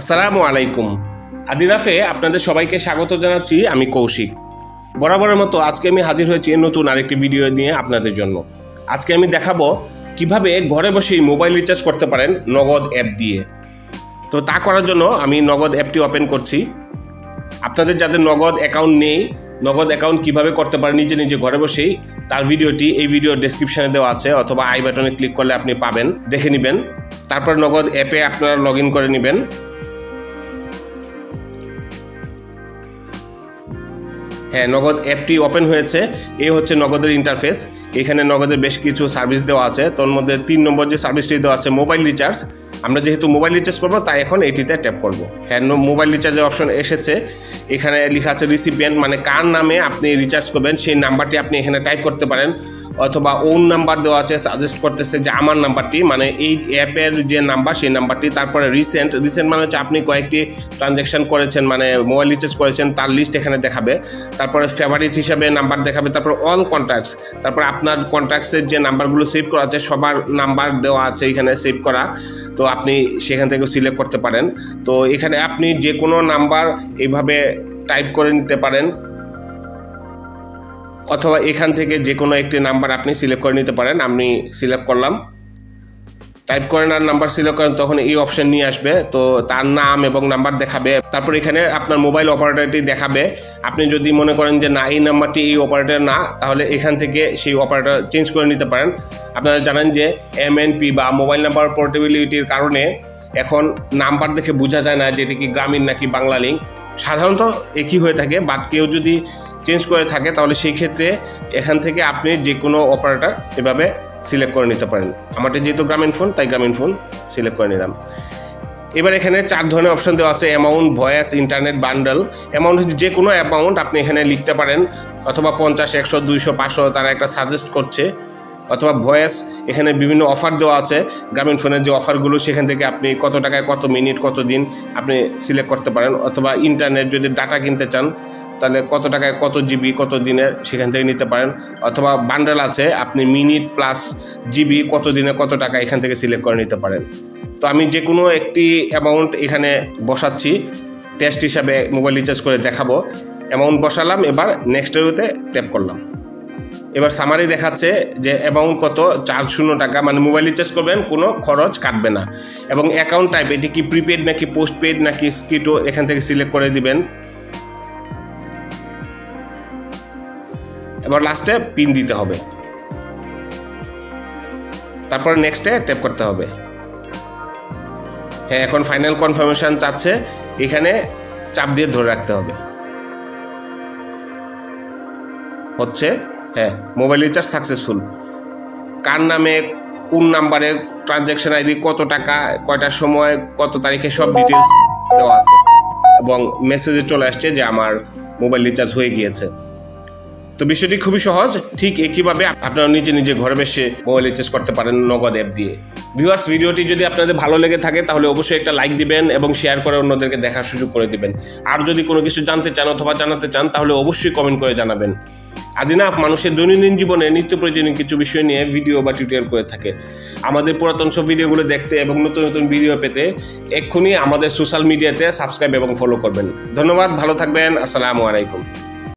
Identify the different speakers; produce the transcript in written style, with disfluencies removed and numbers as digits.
Speaker 1: আসসালামু আলাইকুম। আদিনাফে আপনাদের সবাইকে স্বাগত জানাচ্ছি। আমি কৌশিক। বরাবরের মতো আজকে আমি হাজির হয়েছি নতুন আরেকটি ভিডিও নিয়ে আপনাদের জন্য। আজকে আমি দেখাবো কিভাবে ঘরে বসেই মোবাইল রিচার্জ করতে পারেন নগদ অ্যাপ দিয়ে। তো তা করার জন্য আমি নগদ অ্যাপটি ওপেন করছি। আপনাদের যাদের নগদ অ্যাকাউন্ট নেই, নগদ অ্যাকাউন্ট কিভাবে করতে পারেন নিজে নিজে ঘরে বসেই, তার ভিডিওটি এই ভিডিও ডেসক্রিপশনে দেওয়া আছে, অথবা আই বাটনে ক্লিক করলে আপনি পাবেন, দেখে নেবেন। তারপর নগদ অ্যাপে আপনারা লগ ইন করে নেবেন। হ্যাঁ, নগদ অ্যাপটি ওপেন হয়েছে। এই হচ্ছে নগদের ইন্টারফেস। এখানে নগদের বেশ কিছু সার্ভিস দেওয়া আছে। তোর মধ্যে 3 নম্বর যে সার্ভিসটি দেওয়া আছে মোবাইল রিচার্জ। আমরা যেহেতু মোবাইল রিচার্জ করবো তাই এখন এটিতে ট্যাপ করব। হ্যাঁ, মোবাইল রিচার্জের অপশন এসেছে। এখানে লেখা আছে রিসিপিয়েন্ট, মানে কার নামে আপনি রিচার্জ করবেন সেই নাম্বারটি আপনি এখানে টাইপ করতে পারেন, অথবা ওন নাম্বার দেওয়া আছে, সাজেস্ট করতেছে যে আমার নাম্বারটি, মানে এই অ্যাপের যে নাম্বার সেই নাম্বারটি। তারপরে রিসেন্ট মানে হচ্ছে আপনি কয়েকটি ট্রানজ্যাকশন করেছেন, মানে মোবাইল রিচার্জ করেছেন তার লিস্ট এখানে দেখাবে। তারপরে ফেভারিট হিসাবে নাম্বার দেখাবে। তারপর অল কন্ট্যাক্টস, তারপর আপনার কন্ট্যাক্টসের যে নাম্বারগুলো সেভ করা আছে সবার নাম্বার দেওয়া আছে এখানে সেভ করা। তো আপনি সেখান থেকে সিলেক্ট করতে পারেন। তো এখানে আপনি যে কোনো নাম্বার এইভাবে টাইপ করে নিতে পারেন, অথবা এখান থেকে যে কোনো একটি নাম্বার আপনি সিলেক্ট করে নিতে পারেন। আমি সিলেক্ট করলাম, টাইপ করেন আর নাম্বার সিলেক্ট করেন, তখন এই অপশন নিয়ে আসবে। তো তার নাম এবং নাম্বার দেখাবে। তারপর এখানে আপনার মোবাইল অপারেটরটি দেখাবে। আপনি যদি মনে করেন যে না, এই নাম্বারটি এই অপারেটর না, তাহলে এখান থেকে সেই অপারেটর চেঞ্জ করে নিতে পারেন। আপনারা জানেন যে এমএনপি বা মোবাইল নাম্বার পোর্টেবিলিটির কারণে এখন নাম্বার দেখে বোঝা যায় না যে এটি কি গ্রামীণ নাকি বাংলা লিঙ্ক। সাধারণত একই হয়ে থাকে, বাট কেউ যদি চেঞ্জ করে থাকে তাহলে সেই ক্ষেত্রে এখান থেকে আপনি যে কোনো অপারেটর এভাবে সিলেক্ট করে নিতে পারেন। আমারটা যেহেতু গ্রামীণ ফোন তাই গ্রামীণ ফোন সিলেক্ট করে নিলাম। এবার এখানে 4 ধরনের অপশন দেওয়া আছে: amount, voice, internet bundle. Amount হচ্ছে যে কোনো অ্যামাউন্ট আপনি এখানে লিখতে পারেন, অথবা 50, 100, 200, 500 তারা একটা সাজেস্ট করছে। অথবা ভয়েস, এখানে বিভিন্ন অফার দেওয়া আছে গ্রামীণ ফোনের যে অফারগুলো, সেখান থেকে আপনি কত টাকায় কত মিনিট কত দিন আপনি সিলেক্ট করতে পারেন। অথবা ইন্টারনেট, যদি ডাটা কিনতে চান তাহলে কত টাকায় কত জিবি কত দিনের সেখান থেকে নিতে পারেন। অথবা বান্ডেল আছে, আপনি মিনিট প্লাস জিবি কত দিনে কত টাকা এখান থেকে সিলেক্ট করে নিতে পারেন। তো আমি যে কোনো একটি অ্যামাউন্ট এখানে বসাচ্ছি, টেস্ট হিসাবে মোবাইল রিচার্জ করে দেখাবো। অ্যামাউন্ট বসালাম, এবার নেক্সট রোতে ট্যাপ করলাম। এবার সামারি দেখাচ্ছে যে অ্যামাউন্ট কত, 400 টাকা, মানে মোবাইল রিচার্জ করবেন কোনো খরচ কাটবে না। এবং অ্যাকাউন্ট টাইপ, এটি কি প্রিপেড নাকি পোস্টপেড নাকি স্কিটো এখান থেকে সিলেক্ট করে দিবেন। এবার লাস্টে পিন দিতে হবে, তারপর নেক্সটে ট্যাপ করতে হবে। হ্যাঁ, এখন ফাইনাল কনফার্মেশন চাচ্ছে, এখানে চাপ দিয়ে ধরে রাখতে হবে। হচ্ছে, হ্যাঁ, মোবাইল রিচার্জ সাকসেসফুল। কার নামে, কোন নাম্বারে, ট্রানজ্যাকশন আইডি, কত টাকা, কয়টার সময়, কত তারিখে, সব ডিটেলস দেওয়া আছে। এবং মেসেজে চলে আসছে যে আমার মোবাইল রিচার্জ হয়ে গিয়েছে। তো বিষয়টি খুবই সহজ। ঠিক একইভাবে আপনারা নিজে নিজে ঘরে বসে মোবাইল রিচার্জ করতে পারেন নগদ অ্যাপ দিয়ে। ভিউয়ার্স, ভিডিওটি যদি আপনাদের ভালো লেগে থাকে তাহলে অবশ্যই একটা লাইক দিবেন এবং শেয়ার করে অন্যদেরকে দেখার সুযোগ করে দিবেন। আর যদি কোনো কিছু জানতে চান অথবা জানাতে চান তাহলে অবশ্যই কমেন্ট করে জানাবেন। আদিনাফ মানুষের দৈনন্দিন জীবনে নিত্য প্রয়োজনীয় কিছু বিষয় নিয়ে ভিডিও বা টিউটোরিয়াল করে থাকে। আমাদের পুরাতন সব ভিডিওগুলো দেখতে এবং নতুন নতুন ভিডিও পেতে এক্ষুনি আমাদের সোশ্যাল মিডিয়াতে সাবস্ক্রাইব এবং ফলো করবেন। ধন্যবাদ, ভালো থাকবেন। আসসালামু আলাইকুম।